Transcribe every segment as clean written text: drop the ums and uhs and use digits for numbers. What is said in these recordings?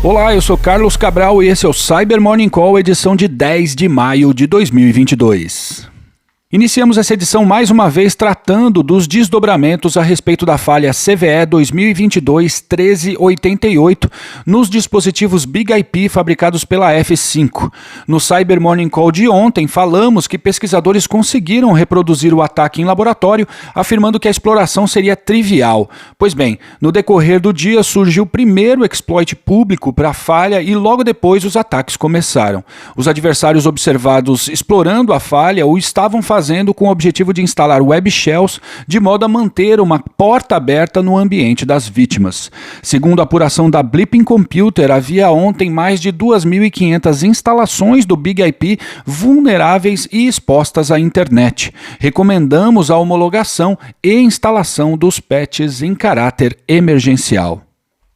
Olá, eu sou Carlos Cabral e esse é o Cyber Morning Call, edição de 10 de maio de 2022. Iniciamos essa edição mais uma vez tratando dos desdobramentos a respeito da falha CVE 2022-1388 nos dispositivos Big IP fabricados pela F5. No Cyber Morning Call de ontem, falamos que pesquisadores conseguiram reproduzir o ataque em laboratório, afirmando que a exploração seria trivial. Pois bem, no decorrer do dia surgiu o primeiro exploit público para a falha e logo depois os ataques começaram. Os adversários observados explorando a falha o estavam fazendo com o objetivo de instalar web shells de modo a manter uma porta aberta no ambiente das vítimas. Segundo a apuração da Blipping Computer, havia ontem mais de 2.500 instalações do Big IP vulneráveis e expostas à internet. Recomendamos a homologação e instalação dos patches em caráter emergencial.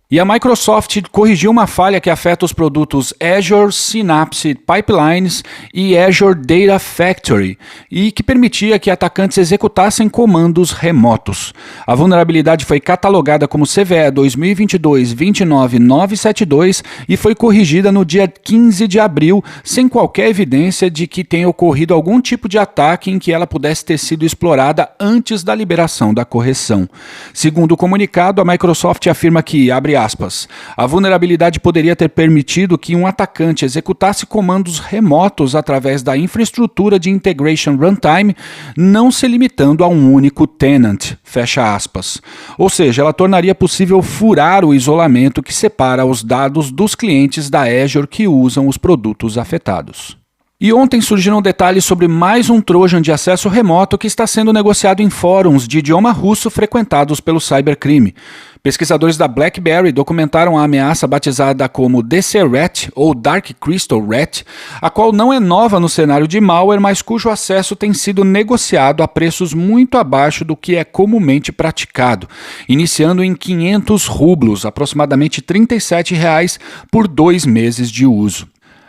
E a Microsoft corrigiu uma falha que afeta os produtos Azure Synapse Pipelines e Azure Data Factory e que permitia que atacantes executassem comandos remotos. A vulnerabilidade foi catalogada como CVE 2022-29972 e foi corrigida no dia 15 de abril, sem qualquer evidência de que tenha ocorrido algum tipo de ataque em que ela pudesse ter sido explorada antes da liberação da correção. Segundo o comunicado, a Microsoft afirma que, abre aspas, a vulnerabilidade poderia ter permitido que um atacante executasse comandos remotos através da infraestrutura de Integration Runtime, não se limitando a um único tenant, fecha aspas. Ou seja, ela tornaria possível furar o isolamento que separa os dados dos clientes da Azure que usam os produtos afetados. E ontem surgiram detalhes sobre mais um trojan de acesso remoto que está sendo negociado em fóruns de idioma russo frequentados pelo cybercrime. Pesquisadores da BlackBerry documentaram a ameaça batizada como DC-Rat ou Dark Crystal Rat, a qual não é nova no cenário de malware, mas cujo acesso tem sido negociado a preços muito abaixo do que é comumente praticado, iniciando em 500 rublos, aproximadamente R$ 37,00 por 2 meses de uso.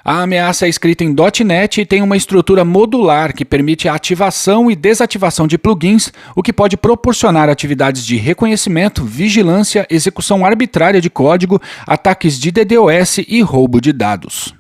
A ameaça é escrita em .NET e tem uma estrutura modular que permite a ativação e desativação de plugins, o que pode proporcionar atividades de reconhecimento, vigilância, execução arbitrária de código, ataques de DDoS e roubo de dados.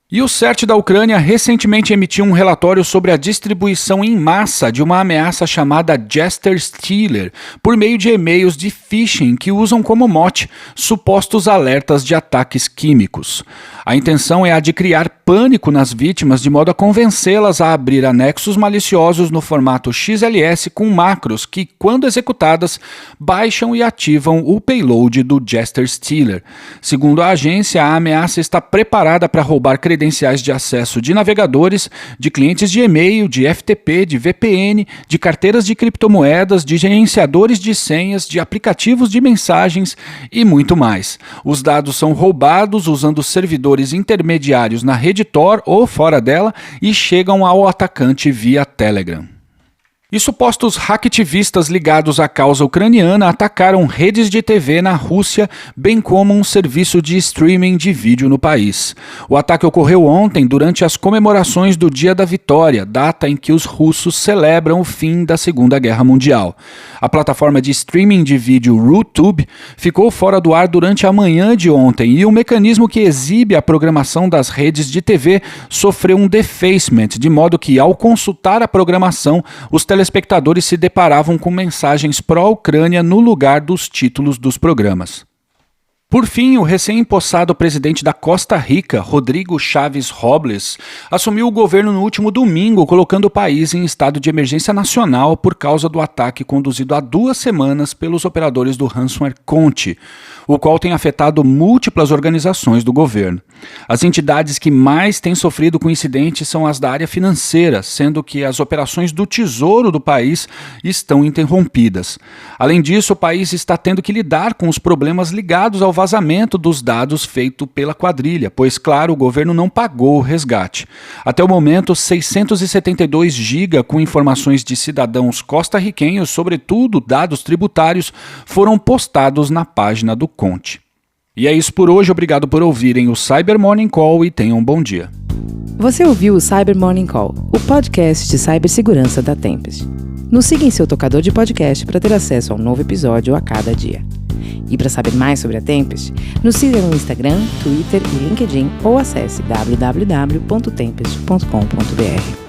E o CERT da Ucrânia recentemente emitiu um relatório sobre a distribuição em massa de uma ameaça chamada Jester Stealer, por meio de e-mails de phishing que usam como mote supostos alertas de ataques químicos. A intenção é a de criar pânico nas vítimas de modo a convencê-las a abrir anexos maliciosos no formato XLS com macros que, quando executadas, baixam e ativam o payload do Jester Stealer. Segundo a agência, a ameaça está preparada para roubar credenciais de acesso de navegadores, de clientes de e-mail, de FTP, de VPN, de carteiras de criptomoedas, de gerenciadores de senhas, de aplicativos de mensagens e muito mais. Os dados são roubados usando servidores intermediários na rede Tor ou fora dela e chegam ao atacante via Telegram. E supostos hacktivistas ligados à causa ucraniana atacaram redes de TV na Rússia, bem como um serviço de streaming de vídeo no país. O ataque ocorreu ontem durante as comemorações do Dia da Vitória, data em que os russos celebram o fim da Segunda Guerra Mundial. A plataforma de streaming de vídeo RooTube ficou fora do ar durante a manhã de ontem e o mecanismo que exibe a programação das redes de TV sofreu um defacement, de modo que, ao consultar a programação, os telespectadores se deparavam com mensagens pró-Ucrânia no lugar dos títulos dos programas. Por fim, o recém-empossado presidente da Costa Rica, Rodrigo Chaves Robles, assumiu o governo no último domingo, colocando o país em estado de emergência nacional por causa do ataque conduzido há 2 semanas pelos operadores do ransomware Conti, o qual tem afetado múltiplas organizações do governo. As entidades que mais têm sofrido com o incidente são as da área financeira, sendo que as operações do Tesouro do país estão interrompidas. Além disso, o país está tendo que lidar com os problemas ligados ao vazamento dos dados feito pela quadrilha, pois, claro, o governo não pagou o resgate. Até o momento, 672 GB com informações de cidadãos costarriquenhos, sobretudo dados tributários, foram postados na página do Conte. E é isso por hoje, obrigado por ouvirem o Cyber Morning Call e tenham um bom dia. Você ouviu o Cyber Morning Call, o podcast de cibersegurança da Tempest. Nos siga em seu tocador de podcast para ter acesso a um novo episódio a cada dia. E para saber mais sobre a Tempest, nos siga no Instagram, Twitter e LinkedIn ou acesse www.tempest.com.br.